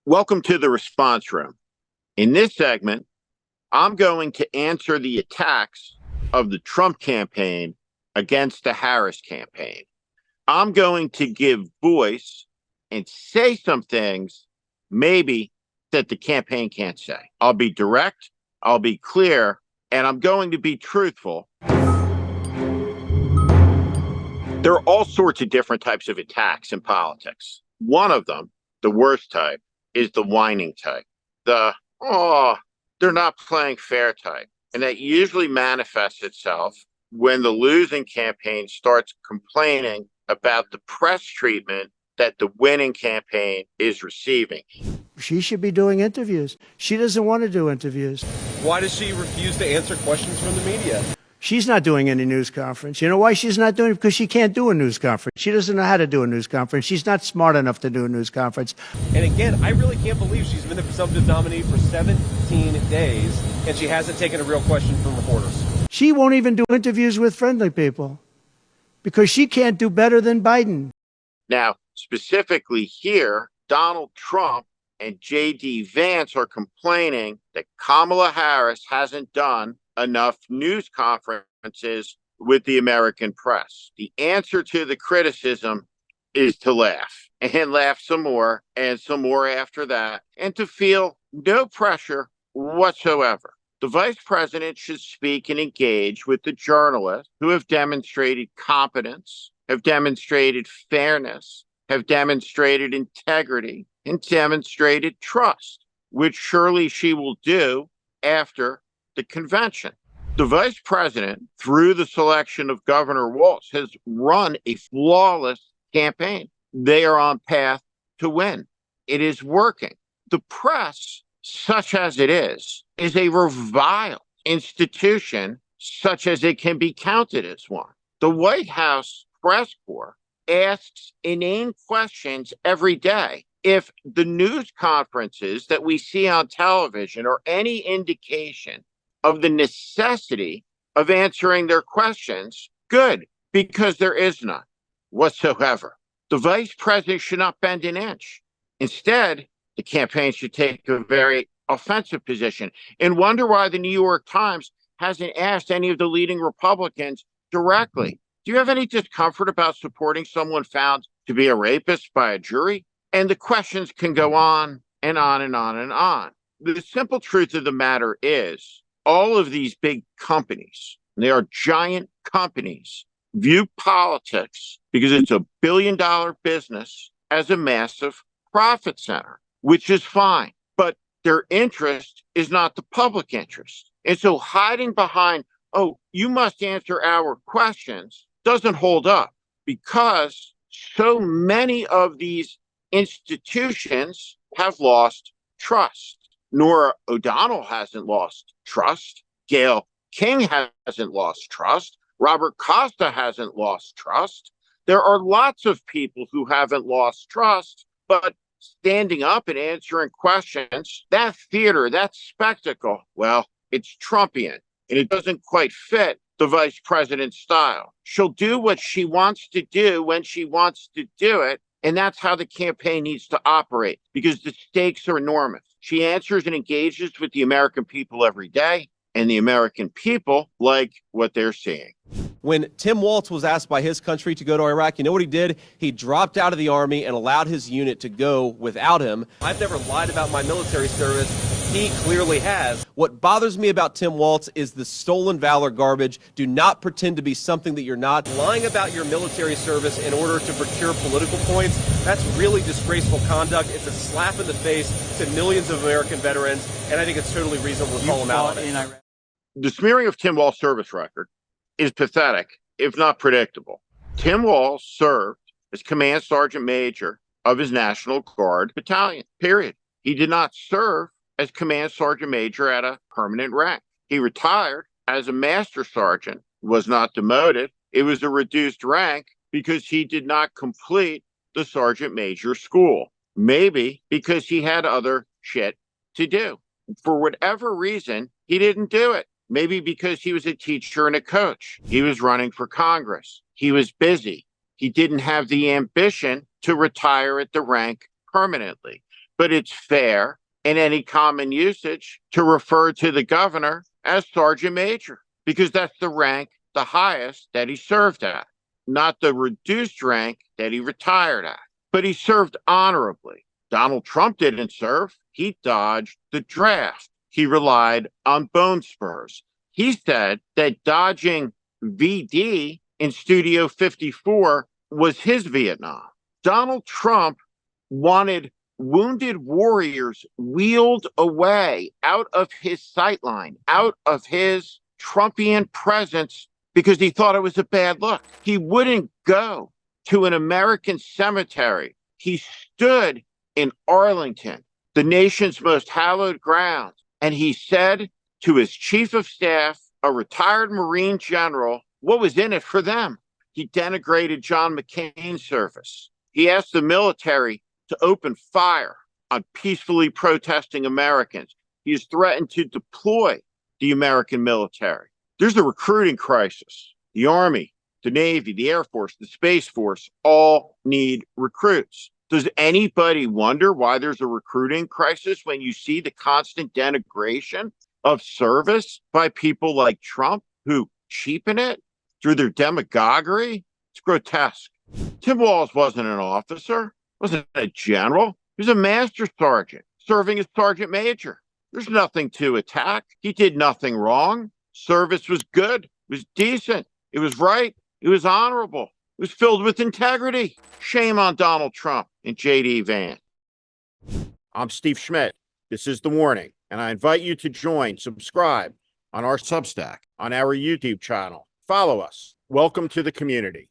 Welcome to the response room. In this segment, I'm going to answer the attacks of the Trump campaign against the Harris campaign. I'm going to give voice and say some things maybe that the campaign can't say. I'll be direct, I'll be clear, and I'm going to be truthful. There are all sorts of different types of attacks in politics. One of them, the worst type, is the whining type. They're not playing fair type. And that usually manifests itself when the losing campaign starts complaining about the press treatment that the winning campaign is receiving. She should be doing interviews. She doesn't want to do interviews. Why does she refuse to answer questions from the media? She's not doing any news conference. You know why she's not doing it? Because she can't do a news conference. She doesn't know how to do a news conference. She's not smart enough to do a news conference. And again, I really can't believe she's been the presumptive nominee for 17 days and she hasn't taken a real question from reporters. She won't even do interviews with friendly people because she can't do better than Biden. Now, specifically here, Donald Trump and J.D. Vance are complaining that Kamala Harris hasn't done enough news conferences with the American press. The answer to the criticism is to laugh and laugh some more and some more after that, and to feel no pressure whatsoever. The vice president should speak and engage with the journalists who have demonstrated competence, have demonstrated fairness, have demonstrated integrity, and demonstrated trust, which surely she will do after the convention. The vice president, through the selection of Governor Walz, has run a flawless campaign. They are on path to win. It is working. The press, such as it is a reviled institution, such as it can be counted as one. The White House press corps asks inane questions every day. If the news conferences that we see on television are any indication of the necessity of answering their questions, good, because there is none whatsoever. The vice president should not bend an inch. Instead, the campaign should take a very offensive position and wonder why the New York Times hasn't asked any of the leading Republicans directly. Do you have any discomfort about supporting someone found to be a rapist by a jury? And the questions can go on and on and on and on. The simple truth of the matter is all of these big companies, they are giant companies, view politics, because it's $1 billion business, as a massive profit center, which is fine. But their interest is not the public interest. And so hiding behind, oh, you must answer our questions, doesn't hold up, because so many of these institutions have lost trust. Norah O'Donnell hasn't lost trust. Gayle King hasn't lost trust. Robert Costa hasn't lost trust. There are lots of people who haven't lost trust, but standing up and answering questions, that theater, that spectacle, well, it's Trumpian, and it doesn't quite fit the vice president's style. She'll do what she wants to do when she wants to do it, and that's how the campaign needs to operate, because the stakes are enormous. She answers and engages with the American people every day, and the American people like what they're seeing. When Tim Walz was asked by his country to go to Iraq, you know what he did? He dropped out of the Army and allowed his unit to go without him. I've never lied about my military service. He clearly has. What bothers me about Tim Walz is the stolen valor garbage. Do not pretend to be something that you're not. Lying about your military service in order to procure political points, that's really disgraceful conduct. It's a slap in the face to millions of American veterans, and I think it's totally reasonable to call him out on it. The smearing of Tim Walz's service record is pathetic, if not predictable. Tim Walz served as Command Sergeant Major of his National Guard battalion, period. He did not serve as Command Sergeant Major at a permanent rank. He retired as a Master Sergeant, was not demoted. It was a reduced rank because he did not complete the Sergeant Major school. Maybe because he had other shit to do. For whatever reason, he didn't do it. Maybe because he was a teacher and a coach. He was running for Congress. He was busy. He didn't have the ambition to retire at the rank permanently. but it's fair in any common usage to refer to the governor as Sergeant Major, because that's the rank, the highest that he served at, not the reduced rank that he retired at. But he served honorably. Donald Trump didn't serve. He dodged the draft. He relied on bone spurs. He said that dodging VD in Studio 54 was his Vietnam. Donald Trump wanted wounded warriors wheeled away out of his sightline, out of his Trumpian presence, because he thought it was a bad look. He wouldn't go to an American cemetery. He stood in Arlington, the nation's most hallowed ground, and he said to his chief of staff, a retired Marine general, what was in it for them? He denigrated John McCain's service. He asked the military to open fire on peacefully protesting Americans. He has threatened to deploy the American military. There's a recruiting crisis. The Army, the Navy, the Air Force, the Space Force all need recruits. Does anybody wonder why there's a recruiting crisis when you see the constant denigration of service by people like Trump who cheapen it through their demagoguery? It's grotesque. Tim Walz wasn't an officer, wasn't a general. He was a master sergeant serving as sergeant major. There's nothing to attack. He did nothing wrong. Service was good. It was decent. It was right. It was honorable. It was filled with integrity. Shame on Donald Trump and J.D. Vance. I'm Steve Schmidt. This is The Warning, and I invite you to subscribe on our Substack, on our YouTube channel. Follow us. Welcome to the community.